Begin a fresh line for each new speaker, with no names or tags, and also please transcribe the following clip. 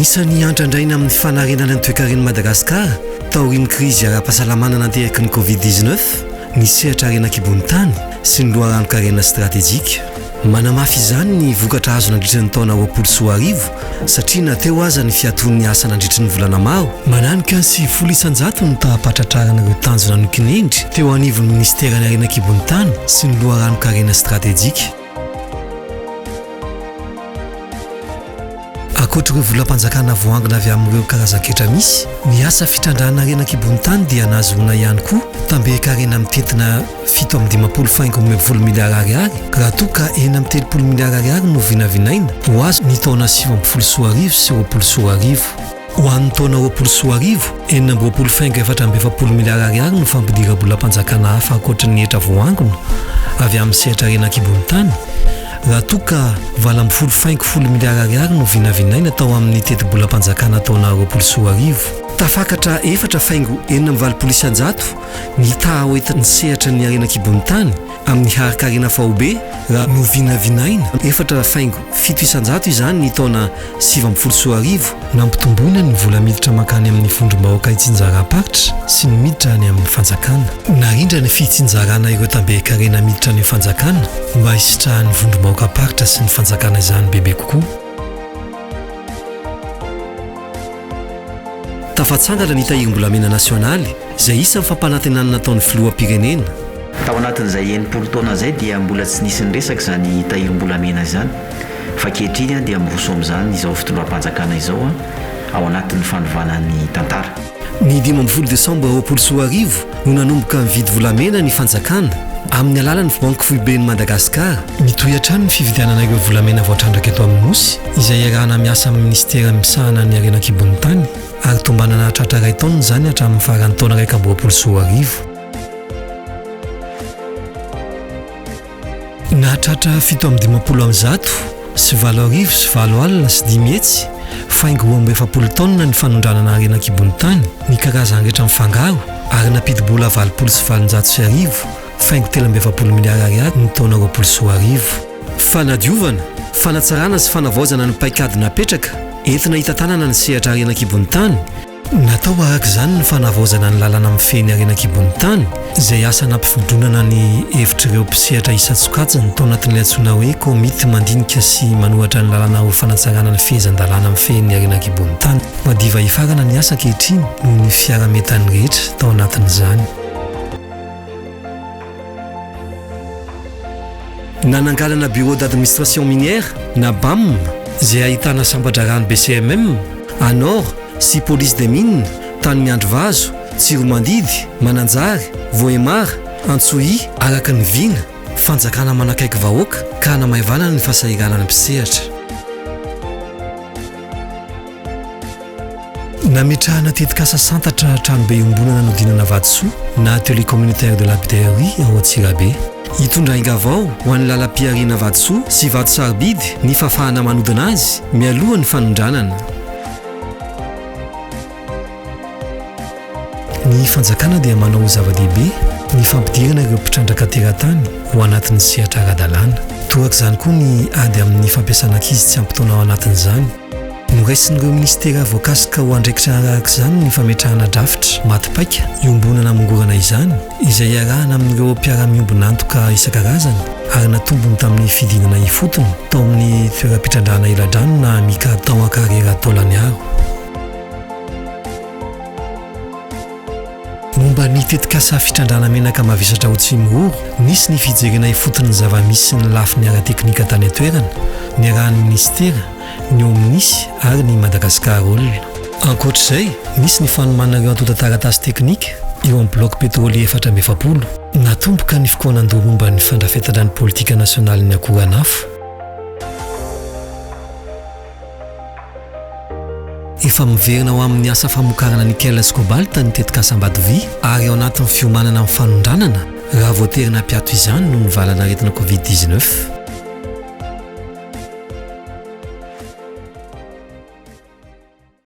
Anisan'ny andrandraina amin'ny fanarenana ny toe-karen'i Madagasikara taorian'ny krizy ara-pahasalamana nanteraky ny Covid-19, ny sehatra arenan-kibon'ny tany sy ny loharano-karena stratéjika. Manamafy izany ny vokatra azo nandritra ny taona 2021 satria nateo aza ny fiaton'ny asa nandritry ny volana maro. Mananika sy 100 no tahapatratrarana ireo tanjona nokinendry teo anivon'ny ministeran'ny arenan-kibon'ny tany sy ny loharano-karena stratéjika. Akoatra ireo volam-panjakana voangina avy amin'ireo karazan-ketra misy, ny asa fitrandrana arenan-kibon'ny tany dia nahazoana ihany koa tambe-karena mitetina 7.50 miliara ariary raha toa ka 30 miliara ariary no vinavinaina ho azo ny taona 2021 sy 2022. Ho an'ny taona 2021, 4.70 miliara ariary no fampidira volam-panjakana hafa akoatra ny hetra voangina avy amin'ny sehatra arenan-kibon'ny tany. Raha toa ka 4.50 miliara ariary no vinavinaina tao amin'ny teti-bolam-panjakana taona 2021. Tafakatra 4.4 ny taha hoentin'ny sehatra ny arenan-kibon'ny tany amin'ny harakarena fahobe raha no vinavinaina 4.7 izany ny taona 2021 nampitomboina ny vola miditra makany amin'ny fondrom-bahoaka hitsinjara-paritra sy ny miditra any amin'ny fanjakana. Narindra ny fitsinjarana ireo tambe-karena miditra ny fanjakana mba hisitrahan'ny fondrom-bahoaka paritra sy ny fanjakana izany bebe kokoa. Tafatsangana ny tahirim-bolamena nasionaly izay isa fampanantenana nataon'ny filoham-pirenena.
Tao anatin'izay 90 taona izay dia mbola tsy nisy ny resaka izany tahirim-bolamena izany, fa ankehitriny dia miroso amin'izany izao fitondram-panjakana izao ao anatin'ny fanovanan'ny tantara.
Ny 12 Desambra 2021 no nanomboka mividy volamena ny fanjakana amin'ny alalan'ny Banque Foiben'ny Madagasikara. Mitohy hatrany ny fividianana ireo volamena voatrandraka eto amin'ny nosy izay arahana miasa amin'ny ministera misahana ny arenan-kibon'ny tany ary tombanana hatratra iray taona izany hatramin'ny faran'ny taona 2021. Nahatratra 7.50 sy 7.20 sy 7 alina sy 10 hetsy faingo 40 taona ny fanondranana arenan-kibon'ny tany ny karazany rehetra mifangaro ary napidi-bola 20 sy 700 faingo 13 miliara ariary ny taona 2021. Fanadiovana, fanatsarana sy fanavaozana ny paikady napetraka entina hitantanana ny sehatra arenan-kibon'ny tany. Natao araka izany ny fanavaozana ny lalana mifeny arenan-kibon'ny tany izay asa nampifodronana ny hevitr'ireo mpisehatra isan-tsokajiny tao anatin'ilay antsoina hoe komity mandinika sy manohatra ny lalana ho fanatsarana ny fehezan-dalàna mifeny arenan-kibon'ny tany. Madiva hifarana ny asa ankehitriny noho ny fiara-mientan'ny rehetra tao anatin'izany. Nanangalana bureau d'administration minière na BAM izay ahitana sambadrarano BCMM, ANOR sy police des mines, tany Miandrovazo, Tsiromandidy, Mananjary, Voemara, Antsohi araka ny vina fanjakana manakaiky vahoaka ka namaivana ny fahasahiranany mpisehatra. Nametrahana tetikasa santatra tranobe iombonana nodinana Vatosoa na atelier communautaire de l'Abiterie ao Antsirabe. Hitondra ingavao ho an'ny lalam-piariana Vatosoa sy Vatosaribidy ny fafahana manodina azy mialoha ny fanondranana. Ny fanjakana dia manao zava-dehibe ny fampidirana ireo mpitrandraka teratany ho anatin'ny sehatra ara-dalàna. Torak' izany koa ny ady amin'ny fampiasana ankizy tsy ampitaona ao anatin'izany. Noraisin'ireo ministera voakasika ho andraikitra araka izany ny fametrahana drafitra matipaika iombonana mongorana izany izay arahana amin'ireo mpiara-miombona antoka isan-karazany ary natombony tamin'ny fidinana ifotony tao amin'ny toeram-pitrandrana eladrano na mika tao an-karera taolany aro. Momba ny tetikasa fitrandrana menaka mavisatra ho Tsimihoro, nisy ny fijerena ifotony ny zava-misy sy ny lafin'ny ara-teknika tany an-toerana, ny arahan'ny ministera, ny ominisy ary ny Madagasikara olona. Ankoatr'izay, nisy ny fanomanana ireo antontan-taratasy teknika eo amin'ny bloc pétrolier 440. Natomboka ny fikoanan-doha momba ny fandrafetana ny politika nasionaly ny akoran'afo. Efa miverina ao amin'ny asa famokarana nickel sy cobalt ny tetikasa Ambadovia ary ao anatin'ny fiomanana amin'ny fanondranana raha voaterina piato izany noho ny valana aretina Covid-19.